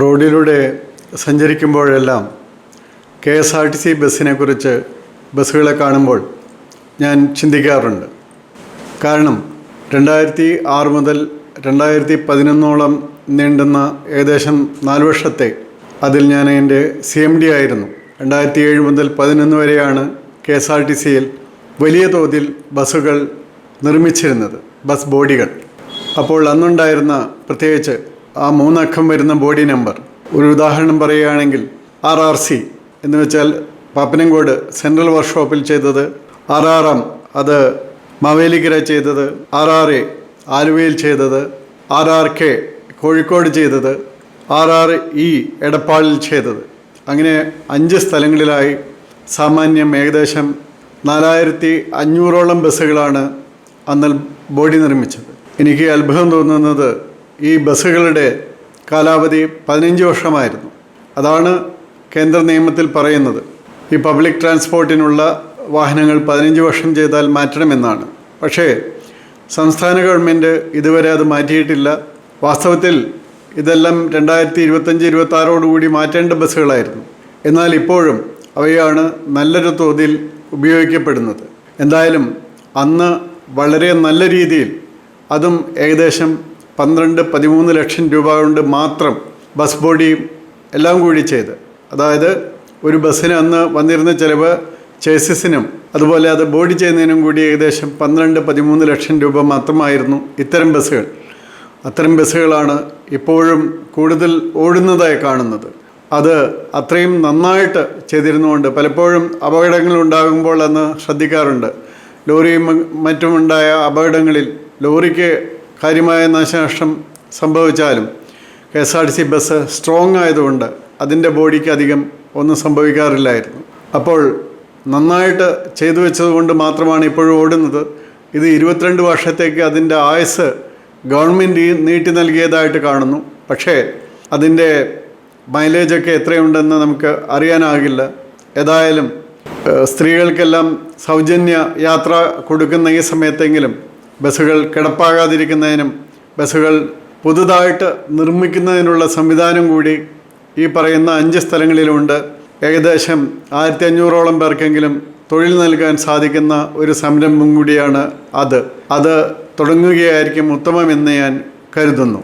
റോഡിലൂടെ സഞ്ചരിക്കുമ്പോഴെല്ലാം KSRTC ബസ്സിനെക്കുറിച്ച് ബസ്സുകളെ കാണുമ്പോൾ ഞാൻ ചിന്തിക്കാറുണ്ട്. കാരണം 2006 മുതൽ 2011 നീണ്ടുന്ന ഏകദേശം 4 വർഷത്തെ അതിൽ ഞാൻ എൻ്റെ CMD ആയിരുന്നു. 2007 മുതൽ 2011 വരെയാണ് KSRTCയിൽ വലിയ തോതിൽ ബസ്സുകൾ നിർമ്മിച്ചിരുന്നത്, ബസ് ബോഡികൾ. അപ്പോൾ അന്നുണ്ടായിരുന്ന പ്രത്യേകിച്ച് ആ 3 അക്കം വരുന്ന ബോഡി നമ്പർ, ഒരു ഉദാഹരണം പറയുകയാണെങ്കിൽ RRC എന്ന് വെച്ചാൽ പാപ്പനംകോട് സെൻട്രൽ വർക്ക്ഷോപ്പിൽ ചെയ്തത്, RRM അത് മാവേലിക്കര ചെയ്തത്, RRA ആലുവയിൽ ചെയ്തത്, RRK കോഴിക്കോട് ചെയ്തത്, RRE എടപ്പാളിൽ ചെയ്തത്. അങ്ങനെ 5 സ്ഥലങ്ങളിലായി സാമാന്യം ഏകദേശം 4500ഓളം ബസ്സുകളാണ് അന്ന് ബോഡി നിർമ്മിച്ചത്. എനിക്ക് അത്ഭുതം തോന്നുന്നത് ഈ ബസ്സുകളുടെ കാലാവധി 15 വർഷമായിരുന്നു. അതാണ് കേന്ദ്ര നിയമത്തിൽ പറയുന്നത്. ഈ പബ്ലിക് ട്രാൻസ്പോർട്ടിനുള്ള വാഹനങ്ങൾ 15 വർഷം ചെയ്താൽ മാറ്റണമെന്നാണ്. പക്ഷേ സംസ്ഥാന ഗവൺമെൻറ് ഇതുവരെ അത് മാറ്റിയിട്ടില്ല. വാസ്തവത്തിൽ ഇതെല്ലാം 2025-26 മാറ്റേണ്ട ബസ്സുകളായിരുന്നു. എന്നാൽ ഇപ്പോഴും അവയാണ് നല്ലൊരു തോതിൽ ഉപയോഗിക്കപ്പെടുന്നത്. എന്തായാലും അന്ന് വളരെ നല്ല രീതിയിൽ, അതും ഏകദേശം 12-13 ലക്ഷം രൂപ കൊണ്ട് മാത്രം ബസ് ബോഡിയും എല്ലാം കൂടി ചെയ്ത്, അതായത് ഒരു ബസ്സിന് അന്ന് വന്നിരുന്ന ചിലവ് ചേസിസിനും അതുപോലെ അത് ബോഡി ചെയ്യുന്നതിനും കൂടി ഏകദേശം 12-13 ലക്ഷം രൂപ മാത്രമായിരുന്നു ഇത്തരം ബസ്സുകൾ. അത്തരം ബസ്സുകളാണ് ഇപ്പോഴും കൂടുതൽ ഓടുന്നതായി കാണുന്നത്. അത് അത്രയും നന്നായിട്ട് ചെയ്തിരുന്നുകൊണ്ട് പലപ്പോഴും അപകടങ്ങൾ ഉണ്ടാകുമ്പോൾ അന്ന് ശ്രദ്ധിക്കാറുണ്ട്. ലോറിയും മറ്റുമുണ്ടായ അപകടങ്ങളിൽ ലോറിക്ക് കാര്യമായ നാശനഷ്ടം സംഭവിച്ചാലും KSRTC ബസ് സ്ട്രോങ് ആയതുകൊണ്ട് അതിൻ്റെ ബോഡിക്ക് അധികം ഒന്നും സംഭവിക്കാറില്ലായിരുന്നു. അപ്പോൾ നന്നായിട്ട് ചെയ്തു വെച്ചതുകൊണ്ട് മാത്രമാണ് ഇപ്പോഴും ഓടുന്നത്. ഇത് 22 വർഷത്തേക്ക് അതിൻ്റെ ആയുസ് ഗവൺമെൻറ് നീട്ടി നൽകിയതായിട്ട് കാണുന്നു. പക്ഷേ അതിൻ്റെ മൈലേജൊക്കെ എത്രയുണ്ടെന്ന് നമുക്ക് അറിയാനാകില്ല. ഏതായാലും സ്ത്രീകൾക്കെല്ലാം സൗജന്യ യാത്ര കൊടുക്കുന്ന ഈ സമയത്തെങ്കിലും ബസ്സുകൾ കിടപ്പാകാതിരിക്കുന്നതിനും ബസ്സുകൾ പുതുതായിട്ട് നിർമ്മിക്കുന്നതിനുള്ള സംവിധാനം കൂടി ഈ പറയുന്ന 5 സ്ഥലങ്ങളിലുണ്ട്. ഏകദേശം 1500ഓളം പേർക്കെങ്കിലും തൊഴിൽ നൽകാൻ സാധിക്കുന്ന ഒരു സംരംഭം കൂടിയാണ് അത് തുടങ്ങുകയായിരിക്കും ഉത്തമമെന്ന് ഞാൻ കരുതുന്നു.